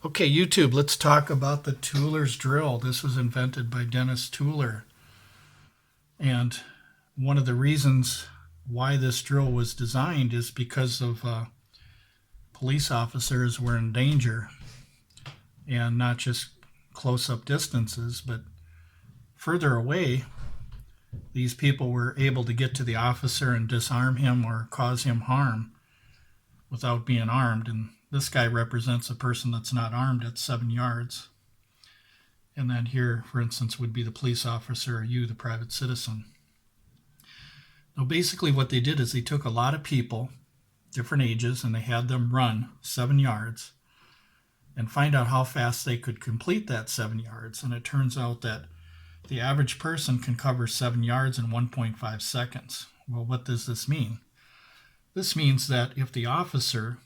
Okay, YouTube, let's talk about the Tuellers drill. This was invented by Dennis Tueller. And one of the reasons why this drill was designed is because of police officers were in danger, and not just close-up distances, but further away. These people were able to get to the officer and disarm him or cause him harm without being armed. And this guy represents a person that's not armed at 7 yards. And then here, for instance, would be the police officer or you, the private citizen. Now, basically what they did is they took a lot of people, different ages, and they had them run 7 yards and find out how fast they could complete that 7 yards. And it turns out that the average person can cover 7 yards in 1.5 seconds. Well, what does this mean? This means that if the officer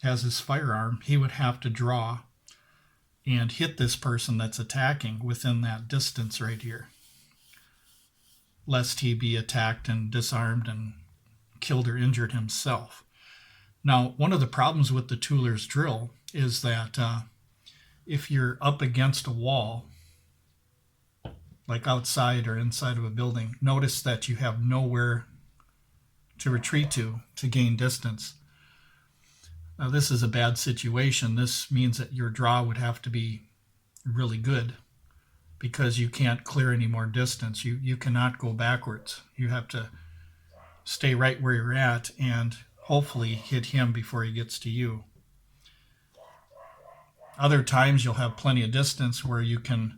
has his firearm, he would have to draw and hit this person that's attacking within that distance right here, lest he be attacked and disarmed and killed or injured himself. Now, one of the problems with the Tuellers drill is that if you're up against a wall, like outside or inside of a building, notice that you have nowhere to retreat to gain distance. Now, this is a bad situation. This means that your draw would have to be really good because you can't clear any more distance. You cannot go backwards. You have to stay right where you're at and hopefully hit him before he gets to you. Other times you'll have plenty of distance where you can,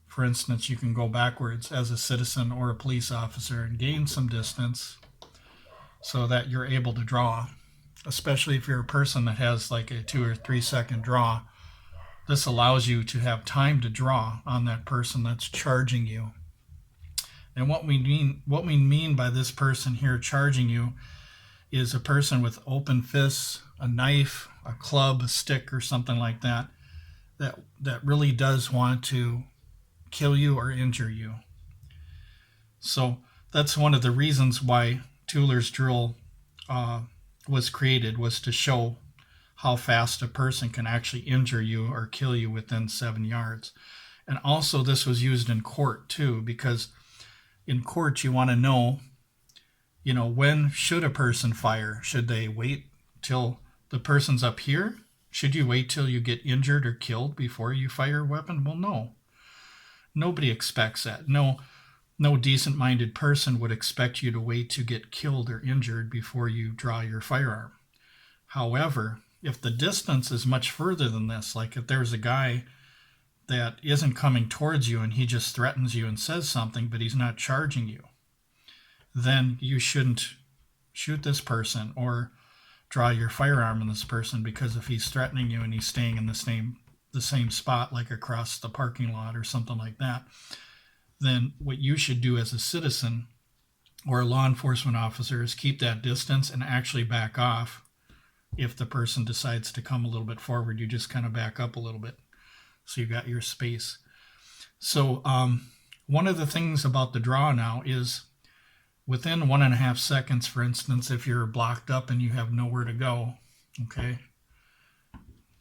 for instance, you can go backwards as a citizen or a police officer and gain some distance so that you're able to draw. Especially if you're a person that has like a 2 or 3 second draw, this allows you to have time to draw on that person that's charging you. And what we mean by this person here charging you is a person with open fists, a knife, a club, a stick, or something like that, that really does want to kill you or injure you. So that's one of the reasons why Tuellers drill was created, was to show how fast a person can actually injure you or kill you within 7 yards. And also this was used in court too, because in court you want to know, when should a person fire? Should they wait till the person's up here? Should you wait till you get injured or killed before you fire a weapon? Well, no. Nobody expects that. No decent-minded person would expect you to wait to get killed or injured before you draw your firearm. However, if the distance is much further than this, like if there's a guy that isn't coming towards you and he just threatens you and says something, but he's not charging you, then you shouldn't shoot this person or draw your firearm on this person, because if he's threatening you and he's staying in the same spot, like across the parking lot or something like that, then what you should do as a citizen or a law enforcement officer is keep that distance and actually back off. If the person decides to come a little bit forward, you just kind of back up a little bit so you've got your space. So one of the things about the draw now is within 1.5 seconds, for instance, if you're blocked up and you have nowhere to go, okay,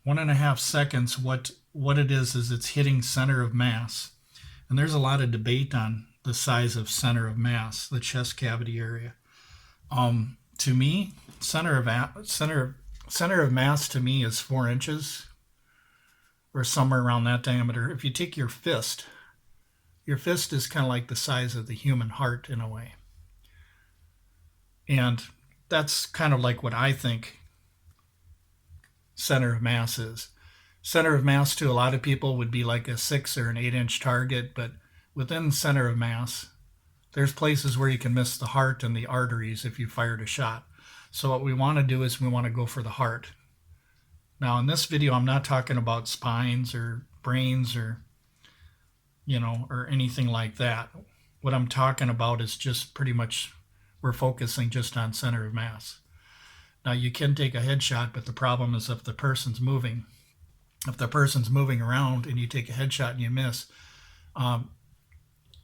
1.5 seconds, what it is it's hitting center of mass. And there's a lot of debate on the size of center of mass, the chest cavity area. To me, center of mass to me is 4 inches or somewhere around that diameter. If you take your fist is kind of like the size of the human heart in a way. And that's kind of like what I think center of mass is. Center of mass to a lot of people would be like a 6 or an 8-inch target, but within center of mass, there's places where you can miss the heart and the arteries if you fired a shot. So what we want to do is we want to go for the heart. Now in this video, I'm not talking about spines or brains or anything like that. What I'm talking about is just pretty much we're focusing just on center of mass. Now you can take a headshot, but the problem is if the person's moving around and you take a headshot and you miss,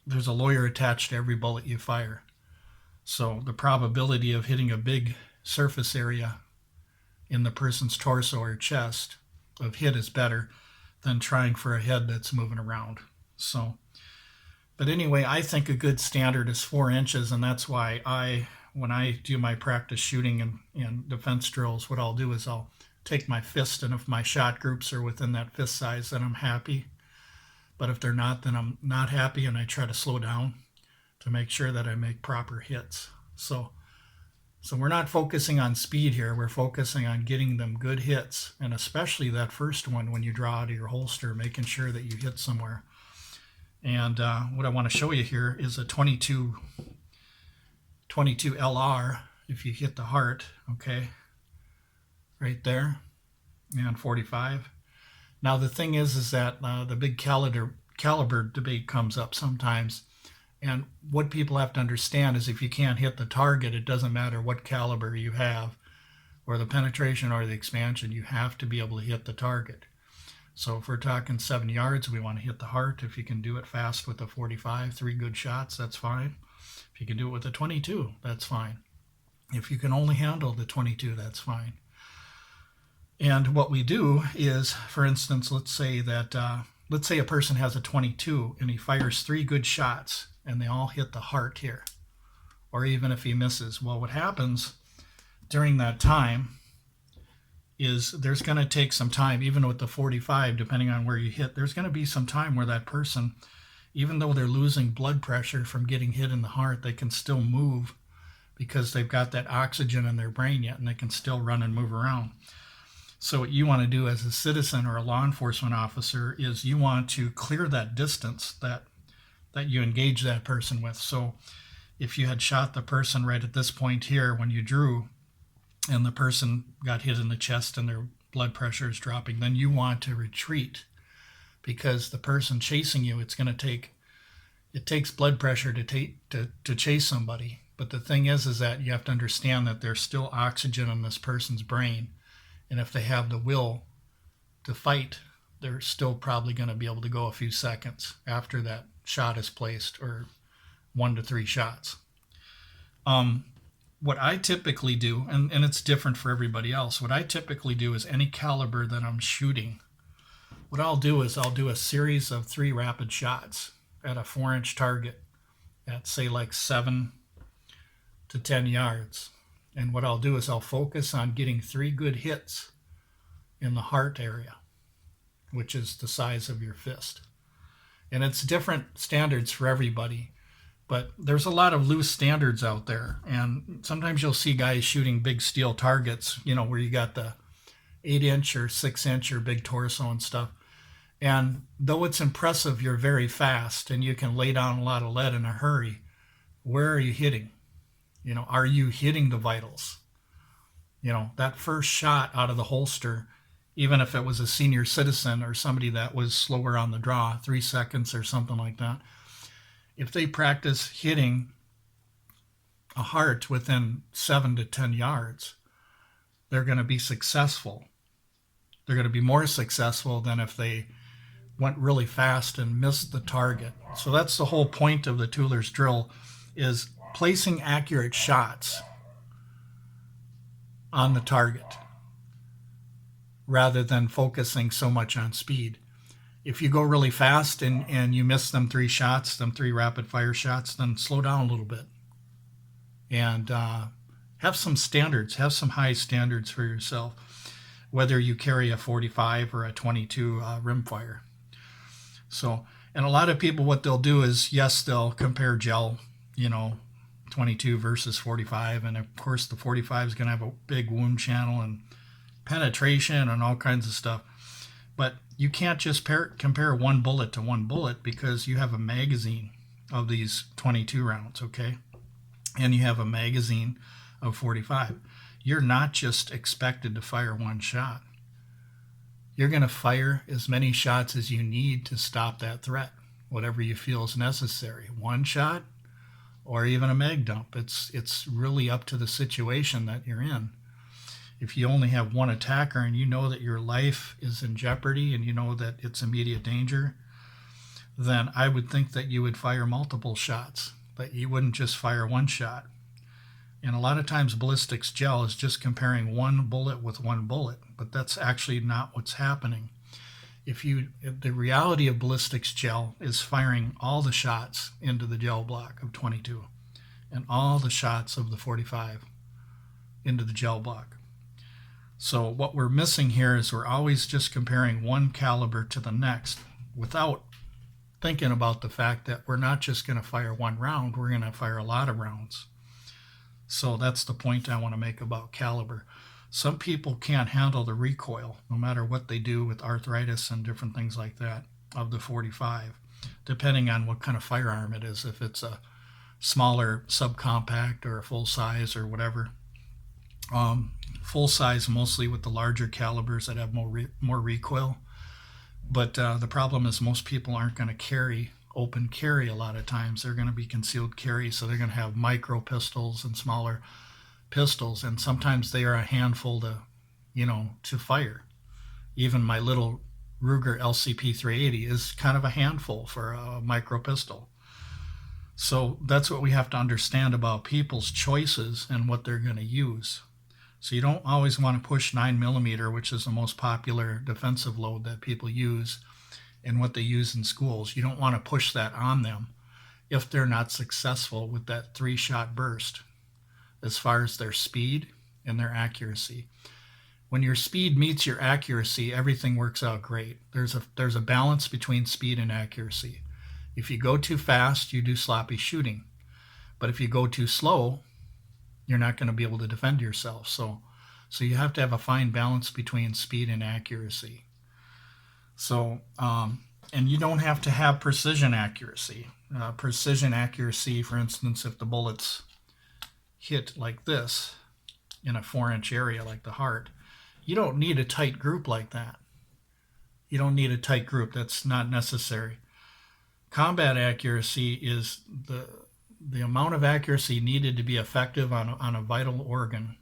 there's a lawyer attached to every bullet you fire. So the probability of hitting a big surface area in the person's torso or chest of hit is better than trying for a head that's moving around. So, but anyway, I think a good standard is 4 inches, and that's why when I do my practice shooting and defense drills, what I'll do is I'll take my fist, and if my shot groups are within that fist size, then I'm happy. But if they're not, then I'm not happy, and I try to slow down to make sure that I make proper hits. So we're not focusing on speed here. We're focusing on getting them good hits, and especially that first one when you draw out of your holster, making sure that you hit somewhere. And what I want to show you here is a 22 LR. If you hit the heart, okay, right there, and 45. Now the thing is that the big caliber debate comes up sometimes. And what people have to understand is if you can't hit the target, it doesn't matter what caliber you have, or the penetration or the expansion, you have to be able to hit the target. So if we're talking 7 yards, we want to hit the heart. If you can do it fast with a 45, 3 good shots, that's fine. If you can do it with a 22, that's fine. If you can only handle the 22, that's fine. And what we do is, for instance, let's say a person has a 22 and he fires 3 good shots and they all hit the heart here, or even if he misses. Well, what happens during that time is there's going to take some time, even with the 45, depending on where you hit, there's going to be some time where that person, even though they're losing blood pressure from getting hit in the heart, they can still move because they've got that oxygen in their brain yet, and they can still run and move around. So what you want to do as a citizen or a law enforcement officer is you want to clear that distance that you engage that person with. So if you had shot the person right at this point here when you drew, and the person got hit in the chest and their blood pressure is dropping, then you want to retreat, because the person chasing you, it takes blood pressure to chase somebody. But the thing is that you have to understand that there's still oxygen in this person's brain. And if they have the will to fight, they're still probably going to be able to go a few seconds after that shot is placed, or 1 to 3 shots. What I typically do, and it's different for everybody else, what I typically do is any caliber that I'm shooting, what I'll do is I'll do a series of 3 rapid shots at a 4-inch target at, say, like 7 to 10 yards. And what I'll do is I'll focus on getting 3 good hits in the heart area, which is the size of your fist. And it's different standards for everybody, but there's a lot of loose standards out there. And sometimes you'll see guys shooting big steel targets, where you got the 8-inch or 6-inch or big torso and stuff. And though it's impressive, you're very fast and you can lay down a lot of lead in a hurry. Where are you hitting? Are you hitting the vitals? That first shot out of the holster, even if it was a senior citizen or somebody that was slower on the draw, 3 seconds or something like that, if they practice hitting a heart within 7 to 10 yards, they're going to be successful. They're going to be more successful than if they went really fast and missed the target. So that's the whole point of the Tuellers drill, is placing accurate shots on the target rather than focusing so much on speed. If you go really fast and you miss them 3 shots, them 3 rapid fire shots, then slow down a little bit and have some standards, have some high standards for yourself, whether you carry a 45 or a 22 rimfire. So, and a lot of people, what they'll do is, yes, they'll compare gel, 22 versus 45, and of course the 45 is going to have a big wound channel and penetration and all kinds of stuff. But you can't just compare one bullet to one bullet, because you have a magazine of these 22 rounds, okay? And you have a magazine of 45. You're not just expected to fire one shot. You're going to fire as many shots as you need to stop that threat, whatever you feel is necessary. 1 shot or even a mag dump. It's really up to the situation that you're in. If you only have one attacker and you know that your life is in jeopardy and you know that it's immediate danger, then I would think that you would fire multiple shots, that you wouldn't just fire 1 shot. And a lot of times ballistics gel is just comparing one bullet with one bullet, but that's actually not what's happening. If the reality of ballistics gel is firing all the shots into the gel block of 22 and all the shots of the 45 into the gel block. So what we're missing here is we're always just comparing one caliber to the next without thinking about the fact that we're not just going to fire one round, we're going to fire a lot of rounds. So that's the point I want to make about caliber. Some people can't handle the recoil, no matter what they do with arthritis and different things like that, of the 45, depending on what kind of firearm it is, if it's a smaller subcompact or a full size or whatever. Full size mostly with the larger calibers that have more recoil. But the problem is most people aren't going to carry open carry a lot of times. They're going to be concealed carry, so they're going to have micro pistols and smaller pistols, and sometimes they are a handful to fire. Even my little Ruger LCP 380 is kind of a handful for a micro pistol. So that's what we have to understand about people's choices and what they're going to use. So you don't always want to push 9mm, which is the most popular defensive load that people use and what they use in schools. You don't want to push that on them if they're not successful with that 3-shot burst as far as their speed and their accuracy. When your speed meets your accuracy, everything works out great. There's a balance between speed and accuracy. If you go too fast, you do sloppy shooting. But if you go too slow, you're not going to be able to defend yourself. So you have to have a fine balance between speed and accuracy. So, and you don't have to have precision accuracy. Precision accuracy, for instance, if the bullets hit like this in a 4-inch area like the heart, you don't need a tight group like that. You don't need a tight group. That's not necessary. Combat accuracy is the amount of accuracy needed to be effective on a vital organ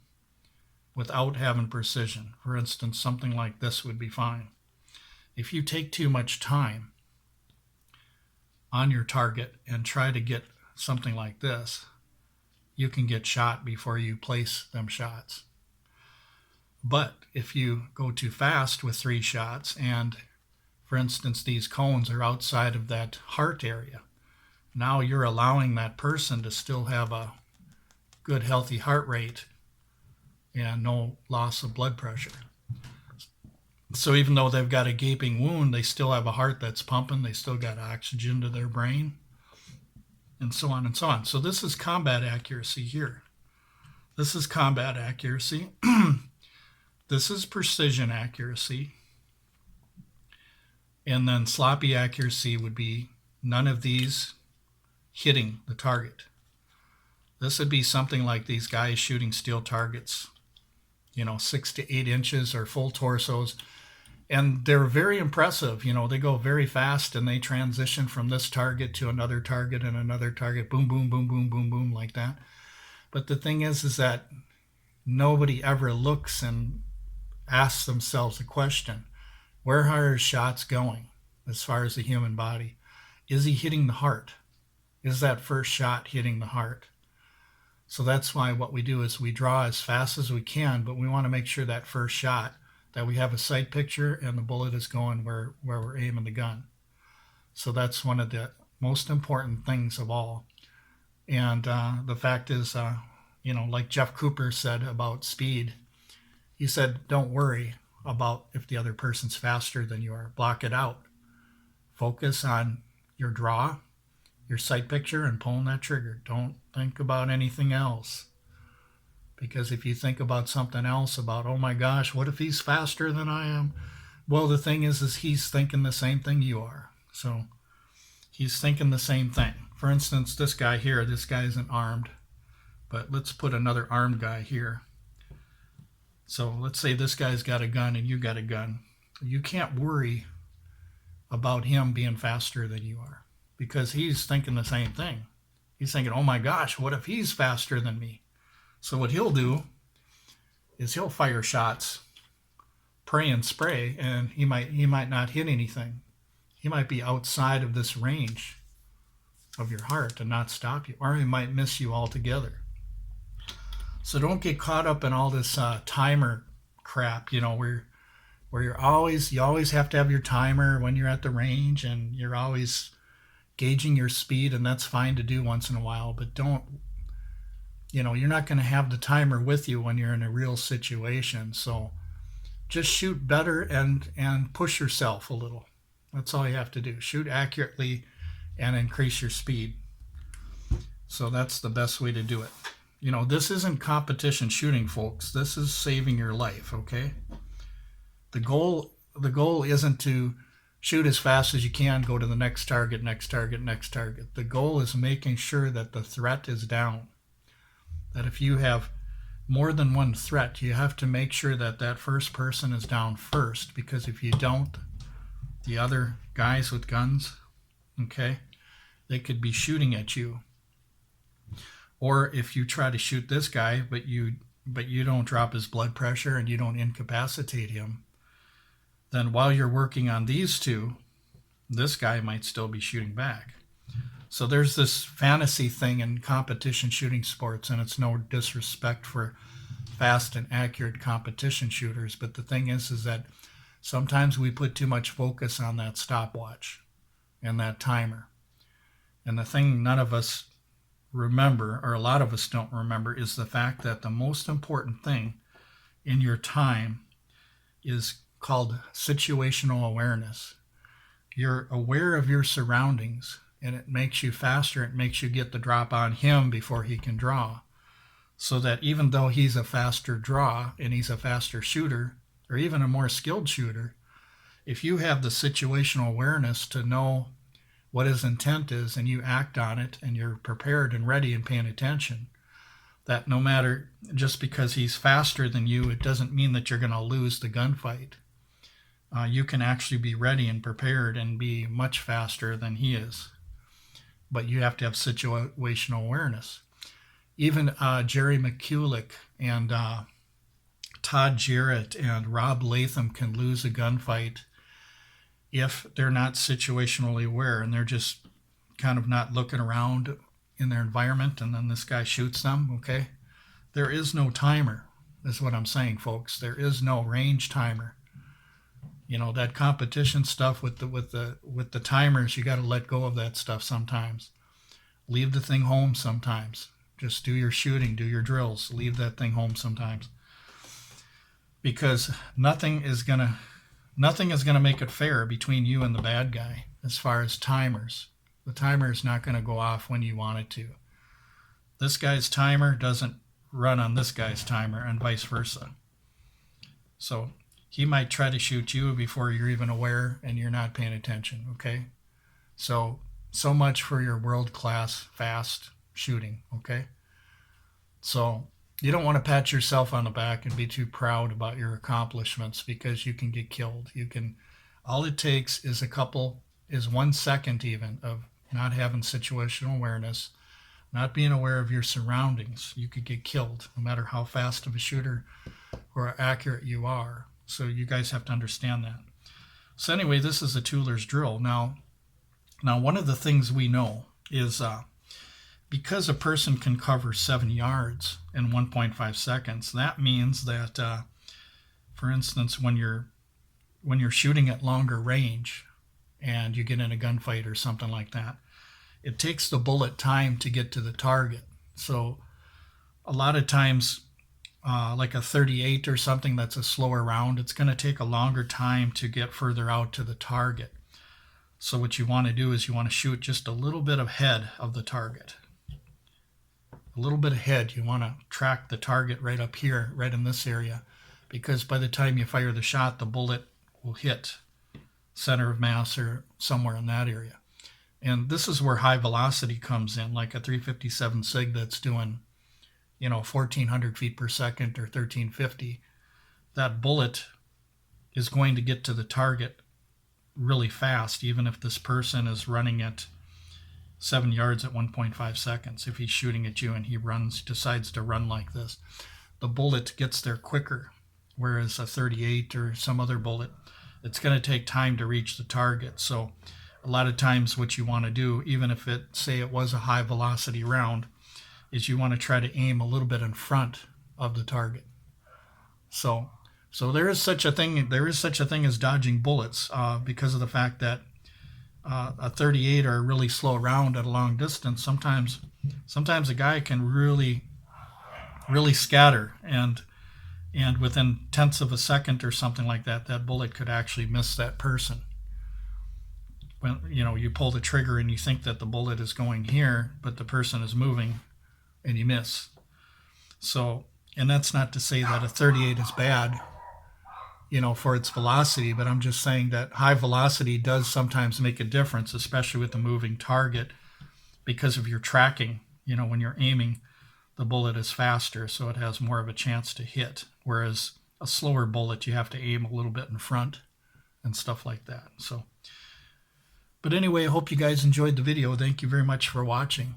without having precision. For instance, something like this would be fine. If you take too much time on your target and try to get something like this, you can get shot before you place them shots. But if you go too fast with 3 shots and, for instance, these cones are outside of that heart area, now you're allowing that person to still have a good, healthy heart rate and no loss of blood pressure. So even though they've got a gaping wound, they still have a heart that's pumping, they still got oxygen to their brain, and so on and so on. So this is combat accuracy here. This is combat accuracy. This is precision accuracy. And then sloppy accuracy would be none of these hitting the target. This would be something like these guys shooting steel targets, 6 to 8 inches or full torsos. And they're very impressive. They go very fast and they transition from this target to another target and another target. Boom, boom, boom, boom, boom, boom, like that. But the thing is that nobody ever looks and asks themselves the question, where are his shots going as far as the human body? Is he hitting the heart? Is that first shot hitting the heart? So that's why what we do is we draw as fast as we can, but we want to make sure that first shot, that we have a sight picture and the bullet is going where we're aiming the gun. So that's one of the most important things of all. And the fact is, like Jeff Cooper said about speed, he said, don't worry about if the other person's faster than you are. Block it out. Focus on your draw, your sight picture, and pulling that trigger. Don't think about anything else. Because if you think about something else, about, oh my gosh, what if he's faster than I am? Well, the thing is he's thinking the same thing you are. So he's thinking the same thing. For instance, this guy here, this guy isn't armed, but let's put another armed guy here. So let's say this guy's got a gun and you got a gun. You can't worry about him being faster than you are because he's thinking the same thing. He's thinking, oh my gosh, what if he's faster than me? So what he'll do is he'll fire shots, pray and spray, and he might not hit anything. He might be outside of this range of your heart and not stop you, or he might miss you altogether. So don't get caught up in all this timer crap, where you always have to have your timer when you're at the range, and you're always gauging your speed, and that's fine to do once in a while, but don't, you're not going to have the timer with you when you're in a real situation. So just shoot better and push yourself a little. That's all you have to do. Shoot accurately and increase your speed. So that's the best way to do it. This isn't competition shooting, folks. This is saving your life, okay? The goal isn't to shoot as fast as you can, go to the next target, next target, next target. The goal is making sure that the threat is down. That if you have more than one threat, you have to make sure that that first person is down first, because if you don't, the other guys with guns, okay, they could be shooting at you. Or if you try to shoot this guy, but you don't drop his blood pressure and you don't incapacitate him, then while you're working on these two, this guy might still be shooting back. So there's this fantasy thing in competition shooting sports, and it's no disrespect for fast and accurate competition shooters, but the thing is that sometimes we put too much focus on that stopwatch and that timer. And the thing none of us remember, or a lot of us don't remember, is the fact that the most important thing in your time is called situational awareness. You're aware of your surroundings, and it makes you faster. It makes you get the drop on him before he can draw. So that even though he's a faster draw and he's a faster shooter, or even a more skilled shooter, if you have the situational awareness to know what his intent is and you act on it and you're prepared and ready and paying attention, that no matter, just because he's faster than you, it doesn't mean that you're going to lose the gunfight. You can actually be ready and prepared and be much faster than he is. But you have to have situational awareness. Even Jerry McCulloch and Todd Jarrett and Rob Latham can lose a gunfight if they're not situationally aware and they're just kind of not looking around in their environment, and then this guy shoots them, okay? There is no timer, is what I'm saying, folks. There is no range timer. That competition stuff with the timers, you got to let go of that stuff sometimes. Leave the thing home sometimes. Just do your shooting, do your drills. Leave that thing home sometimes. Because nothing is gonna make it fair between you and the bad guy as far as timers. The timer is not going to go off when you want it to. This guy's timer doesn't run on this guy's timer, and vice versa. So he might try to shoot you before you're even aware and you're not paying attention, okay? So much for your world-class fast shooting, okay? So you don't want to pat yourself on the back and be too proud about your accomplishments, because you can get killed. All it takes is 1 second even of not having situational awareness, not being aware of your surroundings. You could get killed no matter how fast of a shooter or accurate you are. So you guys have to understand that. So anyway, this is a Tuellers drill. Now one of the things we know is because a person can cover 7 yards in 1.5 seconds, that means that, for instance, when you're shooting at longer range and you get in a gunfight or something like that, it takes the bullet time to get to the target. So a lot of times, like a 38 or something that's a slower round, it's going to take a longer time to get further out to the target. So what you want to do is you want to shoot just a little bit ahead of the target. A little bit ahead. You want to track the target right up here, right in this area, because by the time you fire the shot, the bullet will hit center of mass or somewhere in that area. And this is where high velocity comes in, like a 357 SIG that's doing 1,400 feet per second or 1,350. That bullet is going to get to the target really fast, even if this person is running at 7 yards at 1.5 seconds. If he's shooting at you and he decides to run like this, the bullet gets there quicker. Whereas a 38 or some other bullet, it's going to take time to reach the target. So a lot of times what you want to do, even if say it was a high velocity round, is you want to try to aim a little bit in front of the target. So, so there is such a thing. There is such a thing as dodging bullets because of the fact that a 38 or a really slow round at a long distance. Sometimes a guy can really scatter, and within tenths of a second or something like that, that bullet could actually miss that person. When you pull the trigger and you think that the bullet is going here, but the person is moving, and you miss. So, and that's not to say that a 38 is bad, for its velocity, but I'm just saying that high velocity does sometimes make a difference, especially with the moving target, because of your tracking. When you're aiming, the bullet is faster, so it has more of a chance to hit. Whereas a slower bullet, you have to aim a little bit in front and stuff like that. So, but anyway, I hope you guys enjoyed the video. Thank you very much for watching.